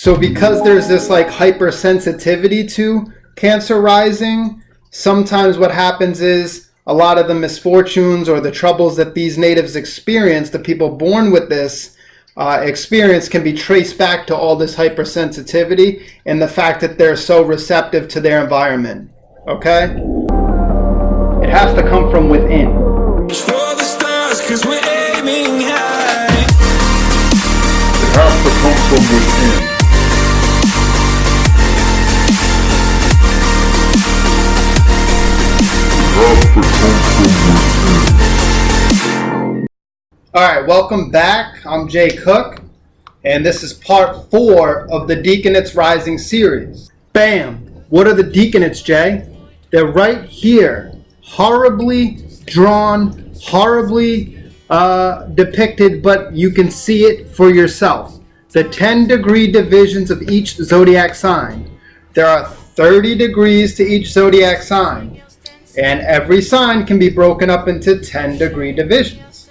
So because there's this like hypersensitivity to Cancer rising, sometimes what happens is a lot of the misfortunes or the troubles that these natives experience, the people born with this experience, can be traced back to all this hypersensitivity and the fact that they're so receptive to their environment. Okay? It has to come from within. For the stars, 'cause we're aiming high. It has to come from within. Alright, welcome back. I'm Jay Cook, and this is part 4 of the Decanates Rising series. Bam! What are the Decanates, Jay? They're right here. Horribly drawn, horribly depicted, but you can see it for yourself. The 10-degree divisions of each zodiac sign. There are 30 degrees to each zodiac sign. And every sign can be broken up into 10-degree divisions.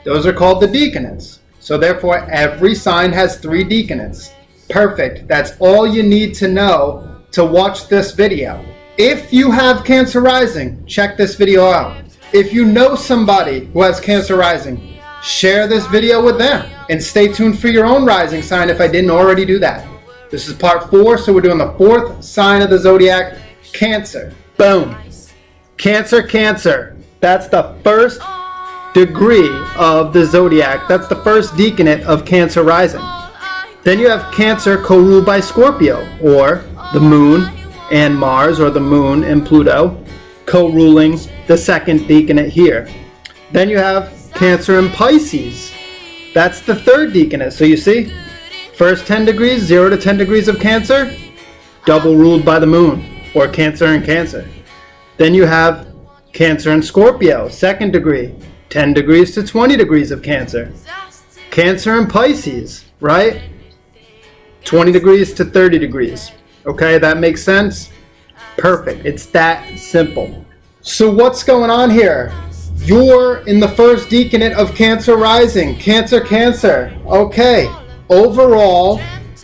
Those are called the decanates. So therefore, every sign has 3 decanates. Perfect. That's all you need to know to watch this video. If you have Cancer rising, check this video out. If you know somebody who has Cancer rising, share this video with them. And stay tuned for your own rising sign if I didn't already do that. This is part 4, so we're doing the 4th sign of the zodiac, Cancer. Boom. Cancer, Cancer. That's the first degree of the zodiac. That's the first decanate of Cancer rising. Then you have Cancer co-ruled by Scorpio, or the Moon and Mars, or the Moon and Pluto, co-ruling the second decanate here. Then you have Cancer and Pisces. That's the third decanate. So you see, first 10 degrees, 0 to 10 degrees of Cancer, double ruled by the Moon, or Cancer and Cancer. Then you have Cancer and Scorpio, second degree, 10 degrees to 20 degrees of Cancer. Cancer and Pisces, right? 20 degrees to 30 degrees. Okay, that makes sense? Perfect. It's that simple. So what's going on here? You're in the first decanate of Cancer rising. Cancer, Cancer. Okay. Overall,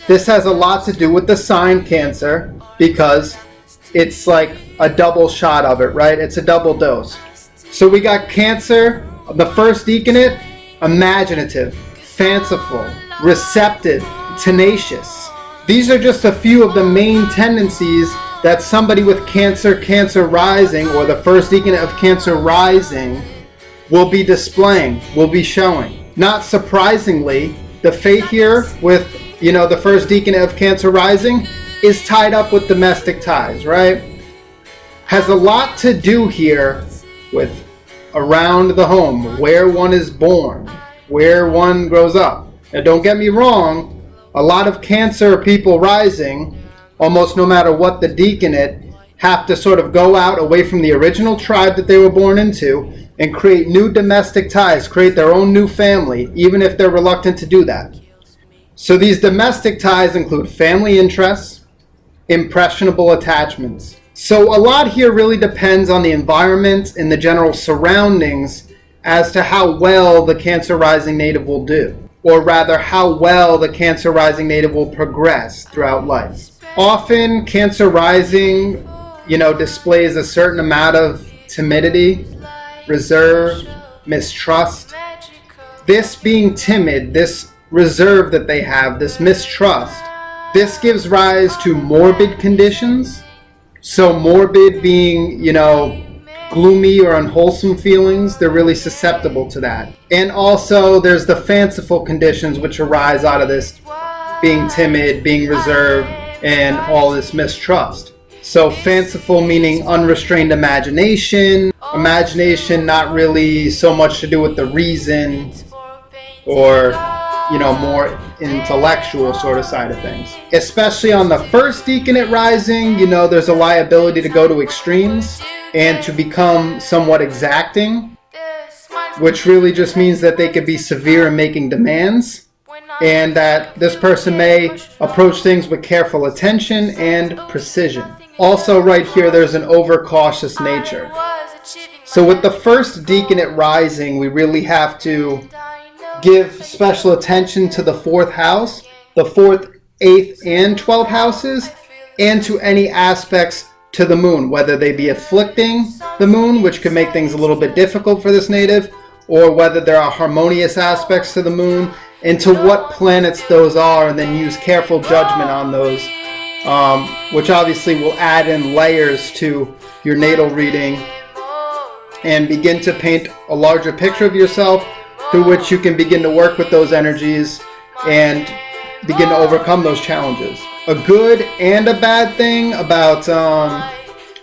this has a lot to do with the sign Cancer because it's like a double shot of it, right? It's a double dose. So we got Cancer, the first decanate, imaginative, fanciful, receptive, tenacious. These are just a few of the main tendencies that somebody with Cancer, Cancer rising, or the first decanate of Cancer rising will be displaying, will be showing. Not surprisingly, the fate here with, the first decanate of Cancer rising is tied up with domestic ties, right? Has a lot to do here with around the home, where one is born, where one grows up. Now don't get me wrong, a lot of Cancer people rising, almost no matter what the decanate, have to sort of go out away from the original tribe that they were born into and create new domestic ties, create their own new family, even if they're reluctant to do that. So these domestic ties include family interests, impressionable attachments. So a lot here really depends on the environment and the general surroundings as to how well the Cancer rising native will do, or rather how well the Cancer rising native will progress throughout life. Often Cancer rising, displays a certain amount of timidity, reserve, mistrust. This being timid, this reserve that they have, this mistrust, this gives rise to morbid conditions. So morbid being, gloomy or unwholesome feelings, they're really susceptible to that. And also there's the fanciful conditions which arise out of this being timid, being reserved, and all this mistrust. So fanciful meaning unrestrained imagination. Imagination not really so much to do with the reason or more intellectual sort of side of things. Especially on the first decanate rising, there's a liability to go to extremes and to become somewhat exacting, which really just means that they could be severe in making demands, and that this person may approach things with careful attention and precision. Also right here, there's an overcautious nature. So with the first decanate rising, we really have to give special attention to the 4th house. The 4th 8th and 12th houses, and to any aspects to the moon, whether they be afflicting the moon, which could make things a little bit difficult for this native, or whether there are harmonious aspects to the moon, and to what planets those are, and then use careful judgment on those, which obviously will add in layers to your natal reading and begin to paint a larger picture of yourself, through which you can begin to work with those energies and begin to overcome those challenges. A good and a bad thing about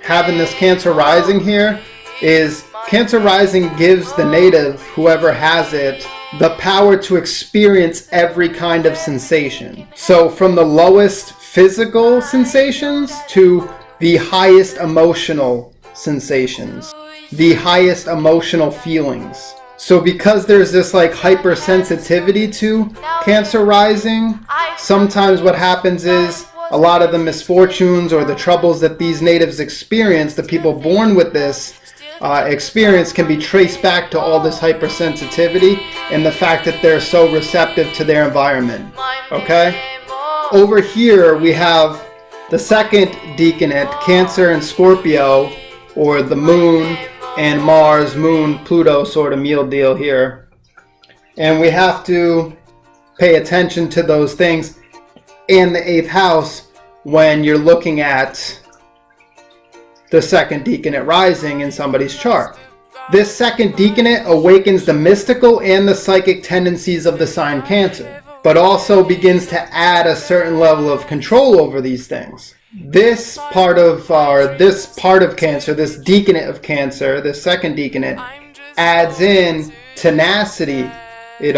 having this Cancer rising here is Cancer rising gives the native, whoever has it, the power to experience every kind of sensation. So from the lowest physical sensations to the highest emotional sensations, the highest emotional feelings. So because there's this like hypersensitivity to Cancer rising, sometimes what happens is a lot of the misfortunes or the troubles that these natives experience, the people born with this experience, can be traced back to all this hypersensitivity and the fact that they're so receptive to their environment. Okay? Over here we have the second decanate, Cancer and Scorpio, or the moon and Mars, moon, Pluto sort of meal deal here. And we have to pay attention to those things in the 8th house when you're looking at the second decanate rising in somebody's chart. This second decanate awakens the mystical and the psychic tendencies of the sign Cancer, but also begins to add a certain level of control over these things. This part of Cancer, this decanate of Cancer, this second decanate, adds in tenacity. It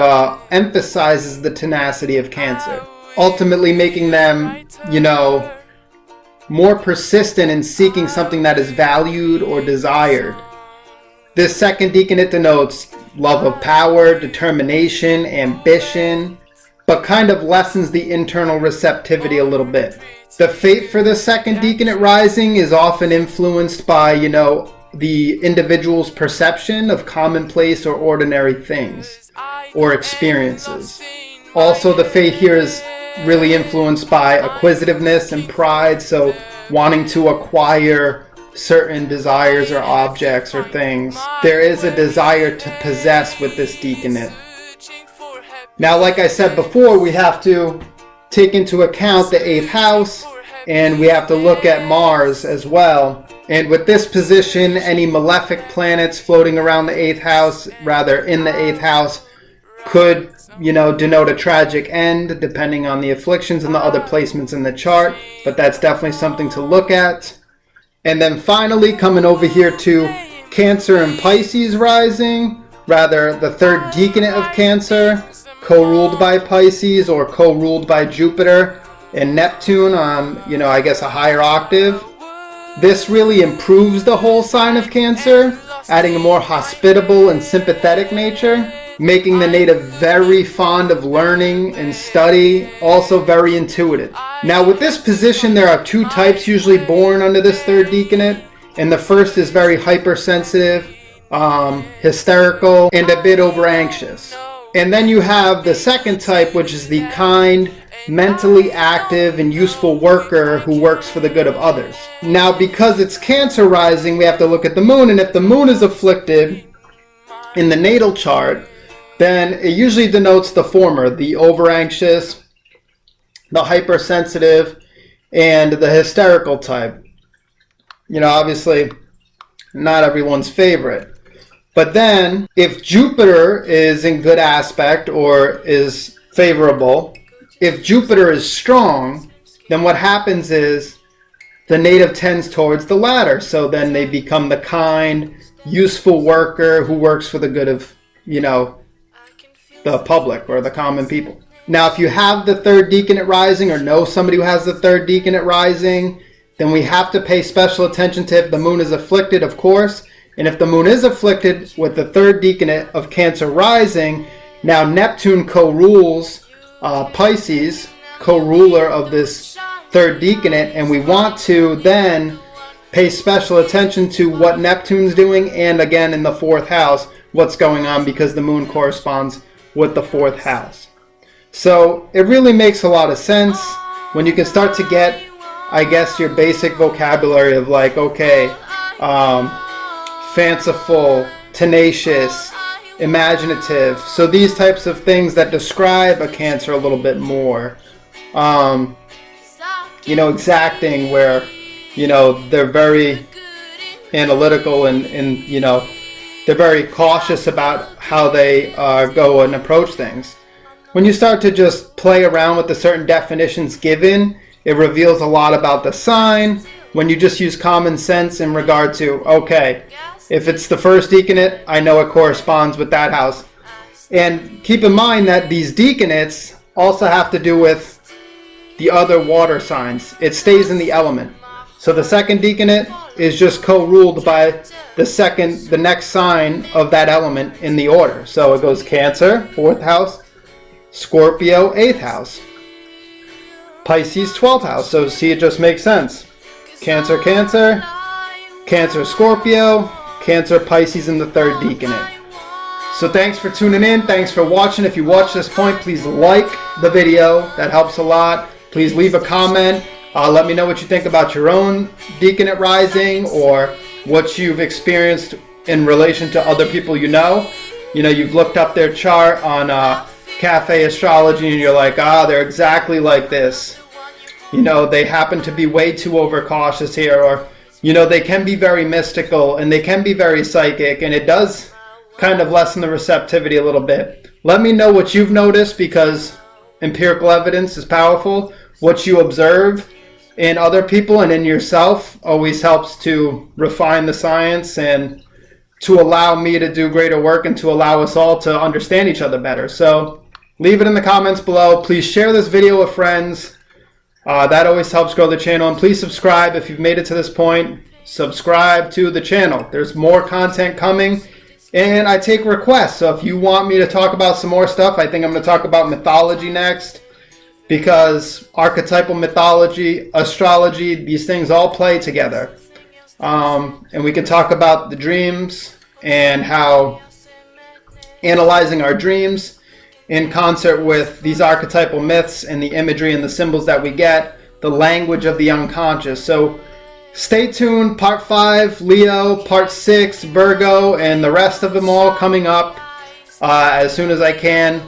emphasizes the tenacity of Cancer, ultimately making them, more persistent in seeking something that is valued or desired. This second decanate denotes love of power, determination, ambition, but kind of lessens the internal receptivity a little bit. The fate for the second decanate rising is often influenced by, the individual's perception of commonplace or ordinary things or experiences. Also, the fate here is really influenced by acquisitiveness and pride, so wanting to acquire certain desires or objects or things. There is a desire to possess with this decanate. Now, like I said before, we have to take into account the 8th house, and we have to look at Mars as well. And with this position, any malefic planets floating around the 8th house, rather in the 8th house, could, denote a tragic end, depending on the afflictions and the other placements in the chart. But that's definitely something to look at. And then finally, coming over here to Cancer and Pisces rising, rather the third decanate of Cancer, co-ruled by Pisces or co-ruled by Jupiter and Neptune on, I guess a higher octave. This really improves the whole sign of Cancer, adding a more hospitable and sympathetic nature, making the native very fond of learning and study, also very intuitive. Now with this position, there are two types usually born under this third decanate, and the first is very hypersensitive, hysterical, and a bit over anxious. And then you have the second type, which is the kind, mentally active, and useful worker who works for the good of others. Now, because it's Cancer rising, we have to look at the moon, and if the moon is afflicted in the natal chart, then it usually denotes the former, the over-anxious, the hypersensitive, and the hysterical type. Obviously, not everyone's favorite. But then, if Jupiter is in good aspect or is favorable, if Jupiter is strong, then what happens is the native tends towards the latter. So then they become the kind, useful worker who works for the good of, the public or the common people. Now, if you have the third decanate rising or know somebody who has the third decanate rising, then we have to pay special attention to if the moon is afflicted, of course. And if the moon is afflicted with the third decanate of Cancer rising, now Neptune co-rules Pisces, co-ruler of this third decanate, and we want to then pay special attention to what Neptune's doing, and again in the 4th house, what's going on, because the moon corresponds with the 4th house. So it really makes a lot of sense. when you can start to get, I guess, your basic vocabulary of like, okay, fanciful, tenacious, imaginative. So these types of things that describe a Cancer a little bit more. You know, exacting, where, you know, they're very analytical and you know, they're very cautious about how they go and approach things. When you start to just play around with the certain definitions given, it reveals a lot about the sign. When you just use common sense in regard to, okay, if it's the first decanate, I know it corresponds with that house. And keep in mind that these decanates also have to do with the other water signs. It stays in the element. So the second decanate is just co-ruled by the next sign of that element in the order. So it goes Cancer, 4th house, Scorpio, 8th house, Pisces, 12th house. So see, it just makes sense. Cancer, Cancer, Cancer, Scorpio, Cancer, Pisces in the 3rd decanate. So thanks for tuning in. Thanks for watching. If you watched this point, please like the video. That helps a lot. Please leave a comment. Let me know what you think about your own decanate rising, or what you've experienced in relation to other people you know. You know, you've looked up their chart on Cafe Astrology and you're like, they're exactly like this. You know, they happen to be way too overcautious here, or, you know, they can be very mystical and they can be very psychic, and it does kind of lessen the receptivity a little bit. Let me know what you've noticed, because empirical evidence is powerful. What you observe in other people and in yourself always helps to refine the science and to allow me to do greater work and to allow us all to understand each other better. So leave it in the comments below. Please share this video with friends. That always helps grow the channel. And please subscribe if you've made it to this point. Subscribe to the channel. There's more content coming. And I take requests. So if you want me to talk about some more stuff, I think I'm going to talk about mythology next. Because archetypal mythology, astrology, these things all play together. And we can talk about the dreams and how analyzing our dreams in concert with these archetypal myths and the imagery and the symbols that we get, the language of the unconscious. So stay tuned. Part 5, Leo, Part 6, Virgo, and the rest of them all coming up as soon as I can.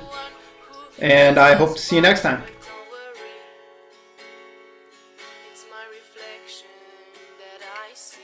And I hope to see you next time. It's my reflection that I see.